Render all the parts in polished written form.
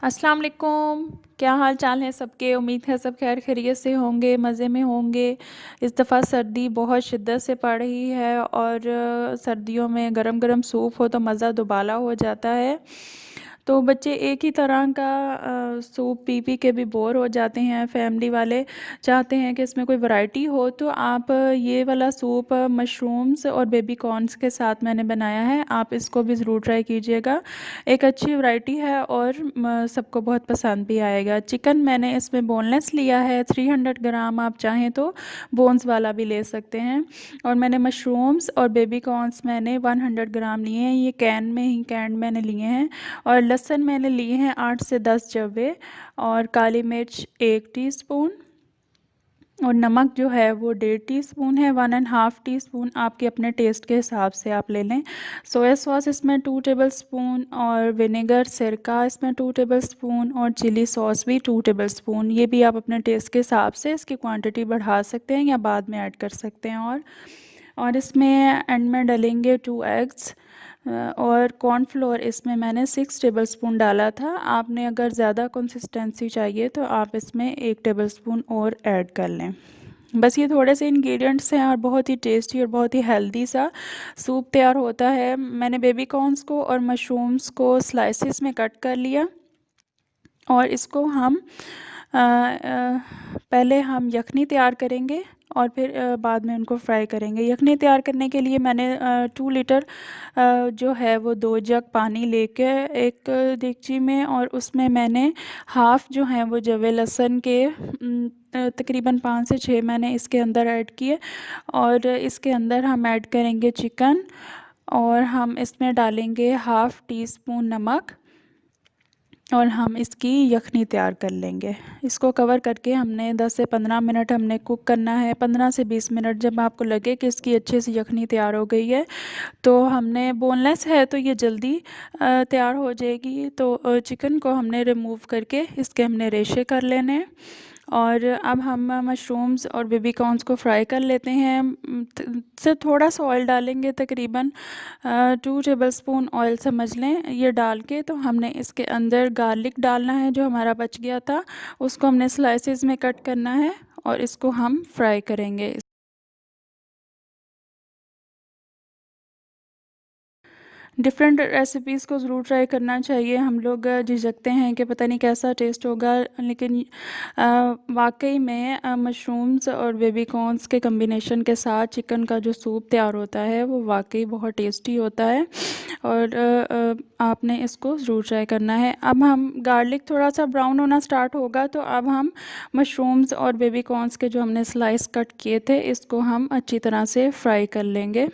अस्सलाम वालेकुम। क्या हाल चाल है सबके। उम्मीद है सब खैर खैरियत से होंगे, मज़े में होंगे। इस दफ़ा सर्दी बहुत शिद्दत से पड़ रही है और सर्दियों में गरम गरम सूप हो तो मज़ा दुबाला हो जाता है। तो बच्चे एक ही तरह का सूप पी पी के भी बोर हो जाते हैं। फैमिली वाले चाहते हैं कि इसमें कोई वैरायटी हो, तो आप ये वाला सूप मशरूम्स और बेबी कॉर्न्स के साथ मैंने बनाया है। आप इसको भी ज़रूर ट्राई कीजिएगा। एक अच्छी वैरायटी है और सबको बहुत पसंद भी आएगा। चिकन मैंने इसमें बोनलेस लिया है 300 ग्राम, आप चाहें तो बोन्स वाला भी ले सकते हैं। और मैंने मशरूम्स और बेबी कॉर्न्स मैंने 100 ग्राम लिए हैं, ये कैन मैंने लिए हैं। और लहसुन मैंने लिए हैं 8 से 10 जवे, और काली मिर्च 1 टीस्पून, और नमक जो है वो 1.5 टीस्पून है। 1.5 टीस्पून आपके अपने टेस्ट के हिसाब से आप ले लें। सोया सॉस इसमें 2 टेबलस्पून, और विनेगर सिरका इसमें 2 टेबलस्पून, और चिली सॉस भी 2 टेबलस्पून। ये भी आप अपने टेस्ट के हिसाब से इसकी क्वांटिटी बढ़ा सकते हैं या बाद में ऐड कर सकते हैं। और इसमें एंड में डालेंगे 2 एग्स, और कॉर्नफ्लोर इसमें मैंने 6 टेबलस्पून डाला था। आपने अगर ज़्यादा कंसिस्टेंसी चाहिए तो आप इसमें 1 टेबलस्पून और ऐड कर लें। बस ये थोड़े से इंग्रेडिएंट्स हैं और बहुत ही टेस्टी और बहुत ही हेल्दी सा सूप तैयार होता है। मैंने बेबी कॉर्न्स को और मशरूम्स को स्लाइसेस में कट कर लिया, और इसको हम पहले हम यखनी तैयार करेंगे और फिर बाद में उनको फ्राई करेंगे। यखनी तैयार करने के लिए मैंने 2 लीटर जो है वो 2 जग पानी लेके एक देगची में, और उसमें मैंने हाफ़ जो है वो जवे लहसुन के तकरीबन 5 से 6 मैंने इसके अंदर ऐड किए। और इसके अंदर हम ऐड करेंगे चिकन, और हम इसमें डालेंगे हाफ़ टी स्पून नमक, और हम इसकी यखनी तैयार कर लेंगे। इसको कवर करके हमने 10 से 15 मिनट हमने कुक करना है। 15 से 20 मिनट जब आपको लगे कि इसकी अच्छे से यखनी तैयार हो गई है, तो हमने बोनलेस है तो ये जल्दी तैयार हो जाएगी। तो चिकन को हमने रिमूव करके इसके हमने रेशे कर लेने हैं। और अब हम मशरूम्स और बेबी कॉर्न्स को फ्राई कर लेते हैं। सिर्फ थोड़ा सा ऑयल डालेंगे, तकरीबन 2 टेबलस्पून ऑयल समझ लें। ये डाल के तो हमने इसके अंदर गार्लिक डालना है जो हमारा बच गया था, उसको हमने स्लाइसेस में कट करना है और इसको हम फ्राई करेंगे। डिफरेंट रेसिपीज़ को ज़रूर ट्राई करना चाहिए। हम लोग झिझकते हैं कि पता नहीं कैसा टेस्ट होगा, लेकिन वाकई में मशरूम्स और बेबी कॉर्न्स के कम्बिनेशन के साथ चिकन का जो सूप तैयार होता है वो वाकई बहुत टेस्टी होता है। और आपने इसको ज़रूर ट्राई करना है। अब हम गार्लिक थोड़ा सा ब्राउन होना स्टार्ट होगा, तो अब हम मशरूम्स और बेबी कॉर्न्स के जो हमने स्लाइस कट किए थे इसको हम अच्छी तरह से फ्राई कर लेंगे।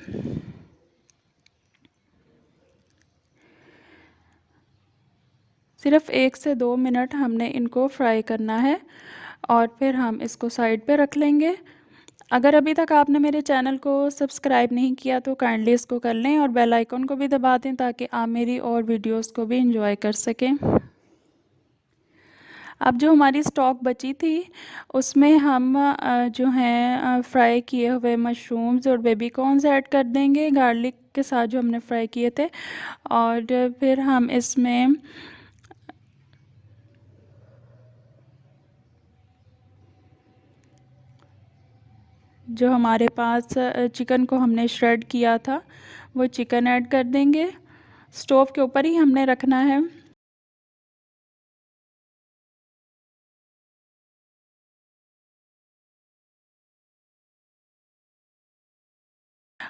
सिर्फ 1 से 2 मिनट हमने इनको फ्राई करना है, और फिर हम इसको साइड पे रख लेंगे। अगर अभी तक आपने मेरे चैनल को सब्सक्राइब नहीं किया तो काइंडली इसको कर लें, और बेल आइकन को भी दबा दें ताकि आप मेरी और वीडियोस को भी एंजॉय कर सकें। अब जो हमारी स्टॉक बची थी उसमें हम जो हैं फ्राई किए हुए मशरूम्स और बेबी कॉर्न्स ऐड कर देंगे गार्लिक के साथ जो हमने फ्राई किए थे। और फिर हम इसमें जो हमारे पास चिकन को हमने श्रेड किया था वो चिकन ऐड कर देंगे। स्टोव के ऊपर ही हमने रखना है।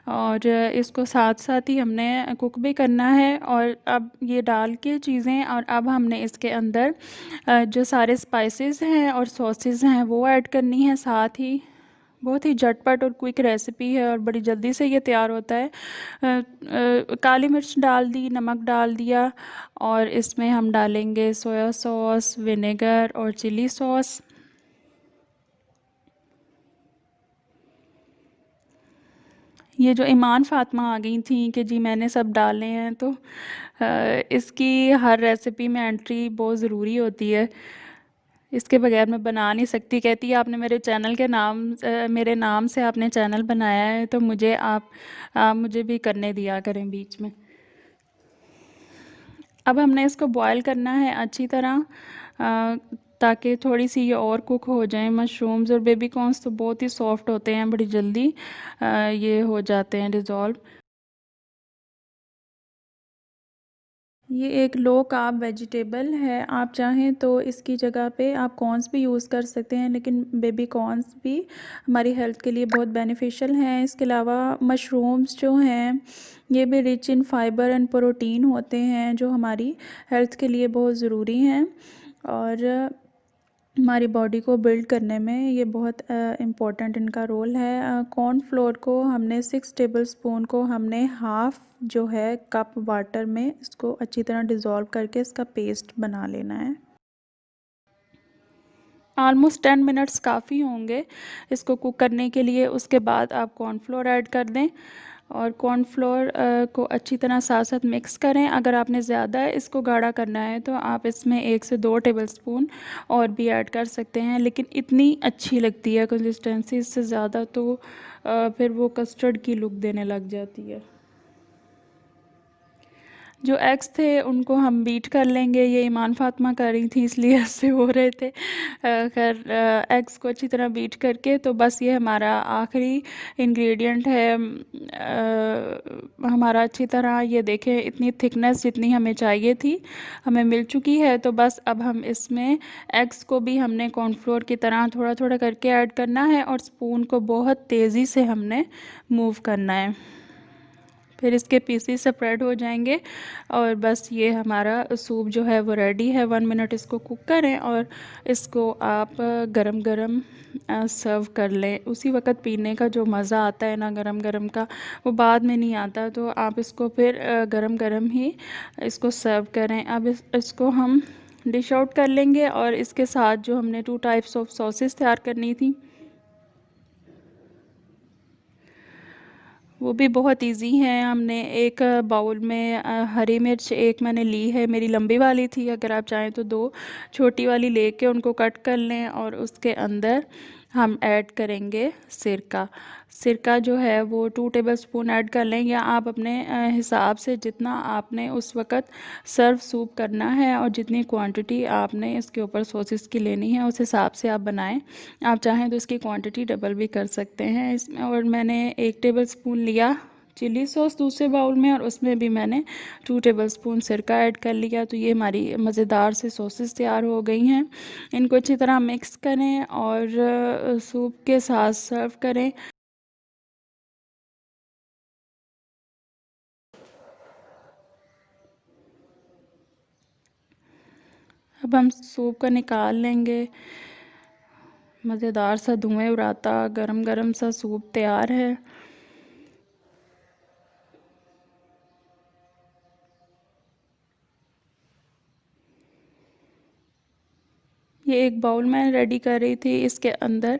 और इसको साथ साथ ही हमने कुक भी करना है। और अब ये डाल के चीज़ें, और अब हमने इसके अंदर जो सारे स्पाइसेस हैं और सॉसेस हैं वो ऐड करनी है साथ ही। बहुत ही झटपट और क्विक रेसिपी है और बड़ी जल्दी से ये तैयार होता है। काली मिर्च डाल दी, नमक डाल दिया, और इसमें हम डालेंगे सोया सॉस, विनेगर और चिली सॉस। ये जो ईमान फ़ातिमा आ गई थी कि जी मैंने सब डाले हैं, तो इसकी हर रेसिपी में एंट्री बहुत ज़रूरी होती है। इसके बगैर मैं बना नहीं सकती। कहती है आपने मेरे चैनल के नाम मेरे नाम से आपने चैनल बनाया है, तो मुझे आप मुझे भी करने दिया करें बीच में। अब हमने इसको बॉयल करना है अच्छी तरह, ताकि थोड़ी सी ये और कुक हो जाए। मशरूम्स और बेबी कॉर्न्स तो बहुत ही सॉफ्ट होते हैं, बड़ी जल्दी ये हो जाते हैं डिज़ोल्व। ये एक लो कार्ब वेजिटेबल है, आप चाहें तो इसकी जगह पे आप कॉर्न्स भी यूज़ कर सकते हैं, लेकिन बेबी कॉर्न्स भी हमारी हेल्थ के लिए बहुत बेनिफिशियल हैं। इसके अलावा मशरूम्स जो हैं ये भी rich in fibre and protein होते हैं, जो हमारी हेल्थ के लिए बहुत ज़रूरी हैं और हमारी बॉडी को बिल्ड करने में ये बहुत इम्पोर्टेंट इनका रोल है। कॉर्नफ्लोर को हमने 6 टेबलस्पून को हमने हाफ़ जो है कप वाटर में इसको अच्छी तरह डिज़ोल्व करके इसका पेस्ट बना लेना है। ऑलमोस्ट 10 मिनट्स काफ़ी होंगे इसको कुक करने के लिए। उसके बाद आप कॉर्नफ्लोर ऐड कर दें और कॉर्नफ्लोर को अच्छी तरह साथ साथ मिक्स करें। अगर आपने ज़्यादा इसको गाढ़ा करना है तो आप इसमें 1 से 2 टेबलस्पून और भी ऐड कर सकते हैं, लेकिन इतनी अच्छी लगती है कंसिस्टेंसी, इससे ज़्यादा तो फिर वो कस्टर्ड की लुक देने लग जाती है। जो एग्स थे उनको हम बीट कर लेंगे, ये ईमान फातिमा कर रही थी इसलिए ऐसे हो रहे थे। खैर एग्स को अच्छी तरह बीट करके तो बस ये हमारा आखिरी इंग्रेडिएंट है। हमारा अच्छी तरह ये देखें इतनी थिकनेस जितनी हमें चाहिए थी हमें मिल चुकी है। तो बस अब हम इसमें एग्स को भी हमने कॉर्नफ्लोर की तरह थोड़ा थोड़ा करके ऐड करना है और स्पून को बहुत तेज़ी से हमने मूव करना है, फिर इसके पीसेस स्प्रेड हो जाएंगे और बस ये हमारा सूप जो है वो रेडी है। 1 मिनट इसको कुक करें और इसको आप गरम गरम सर्व कर लें। उसी वक्त पीने का जो मज़ा आता है ना गरम गरम का, वो बाद में नहीं आता। तो आप इसको फिर गरम गरम ही इसको सर्व करें। अब इसको हम डिश आउट कर लेंगे और इसके साथ जो हमने 2 टाइप्स ऑफ सॉसेस तैयार करनी थी वो भी बहुत इजी है। हमने एक बाउल में हरी मिर्च एक मैंने ली है, मेरी लंबी वाली थी, अगर आप चाहें तो 2 छोटी वाली लेके उनको कट कर लें और उसके अंदर हम ऐड करेंगे सिरका। सिरका जो है वो 2 टेबलस्पून ऐड कर लें, या आप अपने हिसाब से जितना आपने उस वक़्त सर्व सूप करना है और जितनी क्वांटिटी आपने इसके ऊपर सॉसेस की लेनी है उस हिसाब से आप बनाएं। आप चाहें तो इसकी क्वांटिटी डबल भी कर सकते हैं इसमें। और मैंने 1 टेबलस्पून लिया चिली सॉस दूसरे बाउल में और उसमें भी मैंने 2 टेबलस्पून सिरका ऐड कर लिया। तो ये हमारी मज़ेदार से सॉसेस तैयार हो गई हैं। इनको अच्छी तरह मिक्स करें और सूप के साथ सर्व करें। अब हम सूप का निकाल लेंगे। मज़ेदार सा धुएं उड़ाता गरम गरम सा सूप तैयार है। ये एक बाउल में रेडी कर रही थी, इसके अंदर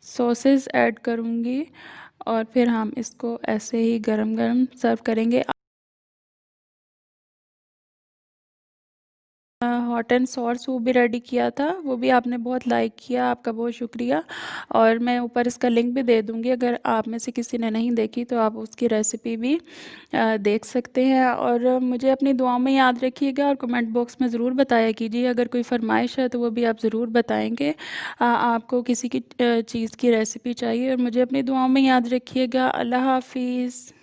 सॉसेस ऐड करूँगी और फिर हम इसको ऐसे ही गरम गरम सर्व करेंगे। हॉट एंड सॉर सूप भी रेडी किया था, वो भी आपने बहुत लाइक किया, आपका बहुत शुक्रिया। और मैं ऊपर इसका लिंक भी दे दूँगी, अगर आप में से किसी ने नहीं देखी तो आप उसकी रेसिपी भी देख सकते हैं। और मुझे अपनी दुआओं में याद रखिएगा और कमेंट बॉक्स में ज़रूर बताया कीजिए, अगर कोई फरमाइश है तो वो भी आप ज़रूर बताएंगे। आपको किसी की चीज़ की रेसिपी चाहिए, और मुझे अपनी दुआओं में याद रखिएगा। अल्लाह हाफिज़।